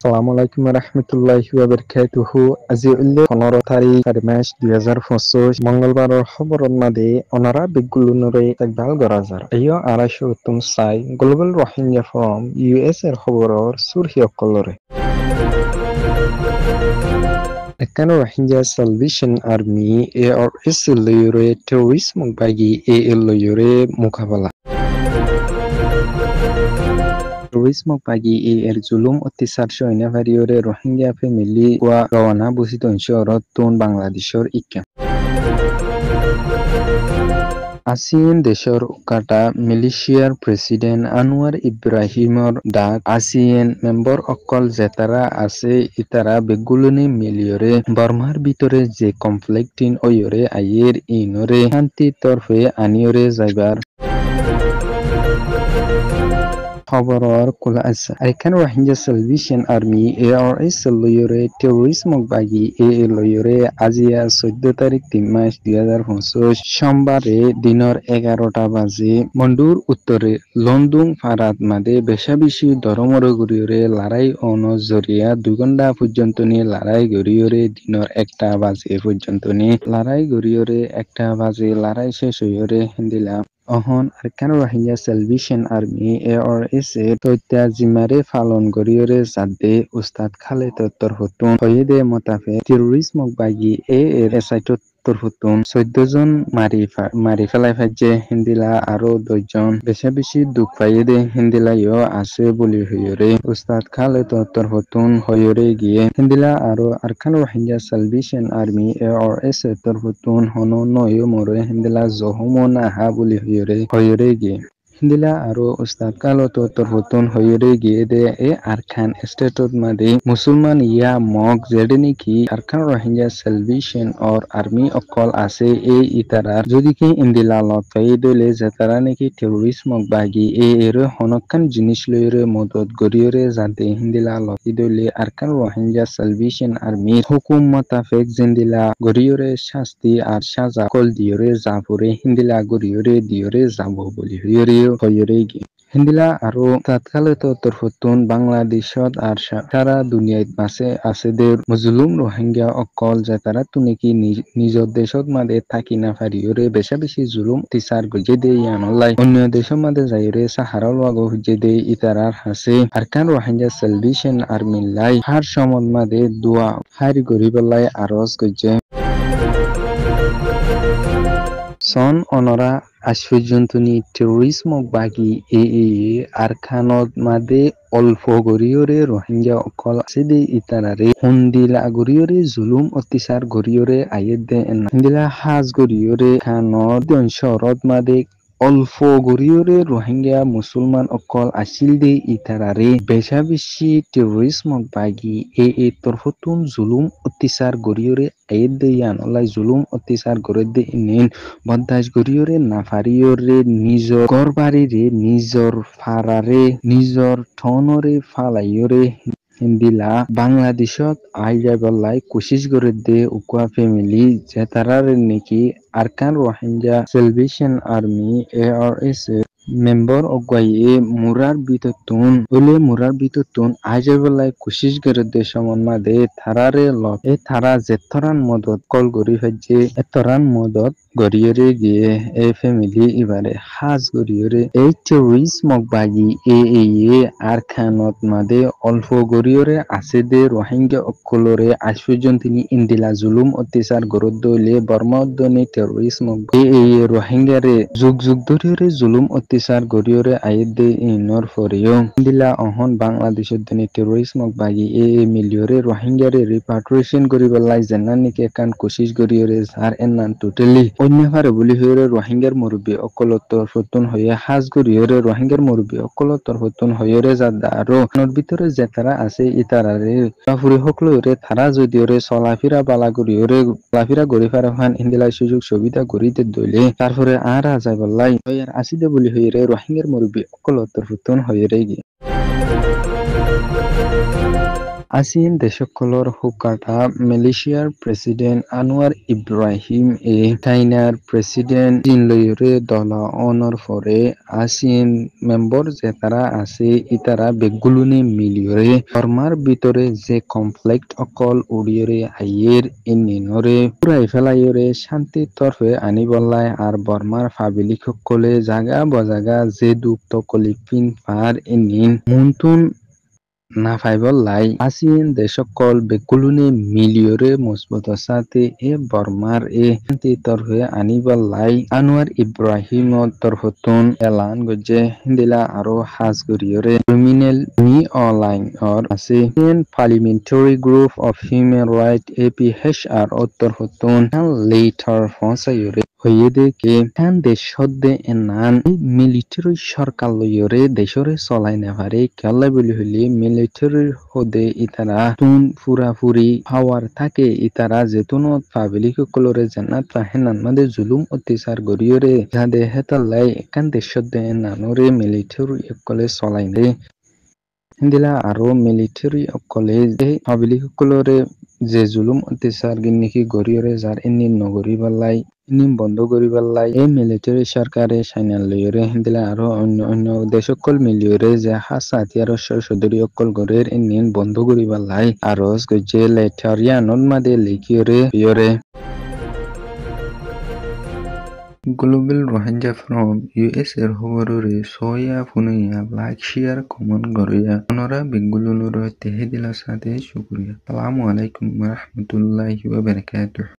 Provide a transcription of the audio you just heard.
Assalamualaikum warahmatullahi wabarakatuh. আজি 15 তাৰিখ 4 মাৰ্চ 2025 মঙ্গলবাৰৰ খবৰৰ মাদে অনাৰা বেগুলুনৰে একবাল গৰাজাৰ এয় আড়াইশো উত্তম চাই গ্লোবাল রোহিঙ্গা ফোরাম ইউএস এর খবৰৰ সুরহিয়কলরে একানো রোহিঙ্গা সালভেশন আর্মি ARS লয়রে টেররিস্ট মুখবাগি লয়রে মোকাবেলা Terrorismo pagi এর জুলুম অত্যাচার সৈন্যবাহিনীৰে রোহিঙ্গা ফ্যামিলি ওয়া রওনা বসিত অঞ্চলত তুন বাংলাদেশৰ ইকা আসিয়ান দেশৰ উকাটা মিলিশিয়াৰ প্ৰেসিডেন্ট আনোয়ার ইব্রাহিমৰ ডাক আসিয়ান মেম্বার অকল জেতারা আছে ইতারা বেগুলনি মিলিয়রে বর্মার ভিতরে যে কনফ্লিক্টিং ওয়রে আইয়ের ইনরে শান্তি তরফে আনিয়রে যাইবার খবৰৰ কোলা আছে আইকান রোহিঙ্গা সালভেশন আর্মি ARS লয়রে টেররিস্ট মুখবাগি লয়রে আজিয়া 14 তারিখ 3 মার্চ 2025 সোমবারে দিনের 11টা বাজে মন্ডুর উত্তরে লন্ডন ফারাত মাদে বেশাবেশি দরমরে গড়িয়রে লড়াই অনজরিয়া 2 ঘন্টা পর্যন্ত নিয়ে লড়াই গড়িয়রে দিনের 1টা বাজে পর্যন্ত নিয়ে লড়াই গড়িয়রে 1টা বাজে লড়াই শেষ হইয়রে হিন্দিলা অহন Arakan Rohingya salvation army ARS এর তথ্যা জিমারে পালন গড়িয়রে জাদে উস্তাদ খালেদ তরফতুন হইদে মোতাফে টেররিস্ট মুখবাগি এর সাইটত তরফতুন 14 জন মারি ফেলাই ফাইজে হিন্দিলা আরো 2 জন বেশি দুঃখ পাইদে হিন্দিলাইও আছে বলি হইরে উস্তাদ খালেদ তরফতুন হইরে গিয়ে হিন্দিলা আরো Arakan Rohingya salvation army ARS এর তরফতুন হন নয় মরে হিন্দিলা জহমনা হা বলি হইরে গিয়ে হিন্দিলা আরো উস্তাদ কালত তরফতুন হইরে গিয়ে দে আরখান স্টেটত মাদে মুসলমান ইয়া মগ যেডে নাকি Arakan Rohingya salvation or army অকল আছে ইতারার যদি কি ইন্দিলা লতাই দলে যেতারা নাকি টেররিস্ট মগ বাগি এর হনকান জিনিস লইরে মদত গরিয়রে যাতে হিন্দিলা লতি দলে আরখান রোহিঙ্গা সালভেশন আর্মি হুকুম মোতাবেক জিন্দিলা গরিয়রে শাস্তি আর সাজা কল দিয়রে জাপুরে হিন্দিলা গরিয়রে দিয়রে যাব বলি হইরে গিয়ে হিন্দিলা আরো তৎকালত তরফতুন বাংলাদেশত আর সারা দুনিয়াত মাসে আছে দের মজলুম রোহিঙ্গা অকল যেতারা তুনেকি নিজ দেশত মাদে থাকি না পারিয়রে বেশি জুলুম তিসার গজে দে ইয়ানলাই অন্য দেশের মাদে যাইরে সাহারা লাগো হুজে দে ইতারার হাসে আরকান রোহিঙ্গা সালভেশন আর্মি লাই হার সমত মাদে দোয়া হারি গরিবলাই আরজ গজে সন অনরা আশ্চর্যজননী টেররিস্ট মুখবাগি আরখানত মাদে অল্প গরিয়রে রোহিঙ্গা অকল আছে দে ইতারারে হুন্দিলা গরিয়রে জুলুম অত্যাচার গরিয়রে আয়েদ দে হিন্দিলা হাজ গরিয়রে খানত শরত মাদে অল্প গরিয়রে রোহিঙ্গা মুসলমান অকল আসিল দে ইতারারে বেশি টেররিস্ট মুখবাগি তরফতুন জুলুম অত্যাচার গরিয়রে আয়েদ দে ইয়ানলাই জুলুম অত্যাচার গরে দে ইনেন বদাস গরিয়রে নাফারিয়রে নিজর গরবারিরে নিজর ফারারে নিজর ঠনরে ফালাইয়রে হিন্দিলা বাংলাদেশত আই যাইবালাই কোশিশ করে দে উকুয়া ফ্যামিলি যে তারার নাকি Arakan Rohingya salvation army ARS member অগাইয়ে মুরার বিততুন আই যাইবালাই কোশিশ করে দে সমন মাদে থারারে লক থারা জেতরান মদত কল গরি হচ্ছে এতরান মদত গরিয়রে গিয়ে ফ্যামিলি এবারে হাজ গরিয়রে টেররিস্ট মগবাগি আর খানত মাদে অল্প গরিয়রে আছে দে রোহিঙ্গা অকলরে আশ্চর্যন তিনি ইন্দিলা জুলুম অত্যাচার গরদ দইলে বর্মাউদ্দনে টেররিস্ট মগবাগি রোহিঙ্গারে যুগ ধরিয়রে জুলুম অত্যাচার গরিয়রে আয়েদ দে ইনর ফরিও ইন্দিলা অহন বাংলাদেশের দিনে টেররিস্ট মগবাগি মিলিয়রে রোহিঙ্গারে রিপাট্রিয়েশন করিবলাই জেনা নিকে কান কোশিশ গরিয়রে যার এনান টোটালি অন্যভাবে বলি হইরে রোহিঙ্গার মুরব্বী অকলতর ফতুন হইয়া হাজ গরিয়রে রোহিঙ্গার মুরব্বী অকলতর ফতুন হইরে যাদা আরো নর ভিতরে যে তারা আছে ইতারারে বাফুরি হকলরে তারা যদিওরে চলাফিরা বালা গরিয়রে চলাফিরা গরি ফারাহান ইন্দিলাই সুযোগ সুবিধা গরিতে দইলে তারপরে আর আজাই বললাই হইয়ার আসিদে বলি হইরে রোহিঙ্গার মুরব্বী অকলতর ফতুন হইরে গিয়ে ASEAN দেশসকলৰ হুকাটা মালয়েছিয়াৰ প্ৰেছিডেণ্ট আনোৱাৰ ইব্ৰাহিম চাইনাৰ প্ৰেছিডেণ্ট চিনলৈৰে দলা অনৰ ফৰে ASEAN মেম্বার যে তারা আছে ইতারা বেগুলুনে মিলিয়রে বর্মার ভিতরে যে কমপ্লেক্ট অকল উড়িয়রে আইয়ের ইনিনরে পুরাই ফেলাইয়রে শান্তি তরফে আনিবল্লাই আর বর্মার ফাবিলিক সকলে জাগা বজাগা যে দুঃখ তকলি পিন পার ইনিন মুন্তুন না ফাইবল্লাই ASEAN দেশসকল বেকুলুনে মিলিয়রে মজবুত সাথে বর্মার শান্তি তরফে আনিবল্লাই আনোয়ার ইব্রাহিম তরফতুন এলান গজে হিন্দিলা আরো হাজ গরিয়রে ক্রিমিনাল নি অনলাইন অর আছে parliamentary group of human right APHR তরফতুন লেটার ফসাইয়রে হইয়েদে কে খান দেশ হদ্দে এনান মিলিটারি সরকার লইয়রে দেশরে চলাই নেভারে কেলা বলি হইলে মিলিটারির হদে ইতারা তুন পুরাপুরি পাওয়ার থাকে ইতারা যেতুনত পাবলিক সকলরে জান্নাত হেনান মাদে জুলুম অত্যাচার গরিয়রে যাদে হেতালাই একান দেশ হদ্দে এনানরে মিলিটারি সকলে চলাই নে হিন্দিলা আরো মিলিটারি সকলে যে পাবলিক সকলরে যে জুলুম অত্যাচার গিন্নিকি গরিয়রে যার এমনি নগরী বাল্লাই নিম বন্ধ করিবাল্লাই এই মিলিটারি সরকারে সাইনাল লইরে হিন্দিলা আরো অন্য দেশকল মিলিয়রে যে হাসা হাতিয়ার সদরি অকল গরের ইনিন বন্ধ করিবাল্লাই আরস গজে লেটারিয়া নদমাদে লিখিয়রে ইয়রে গ্লোবাল রোহিঙ্গা ফ্রম US এর খবররে সয়া ফুনুইয়া লাইক শেয়ার কমেন্ট গরিয়া অনরা বেঙ্গুলুনুর তেহেদিলা সাথে শুকরিয়া আসসালামু আলাইকুম ওয়া রাহমাতুল্লাহি ওয়া বারাকাতুহু।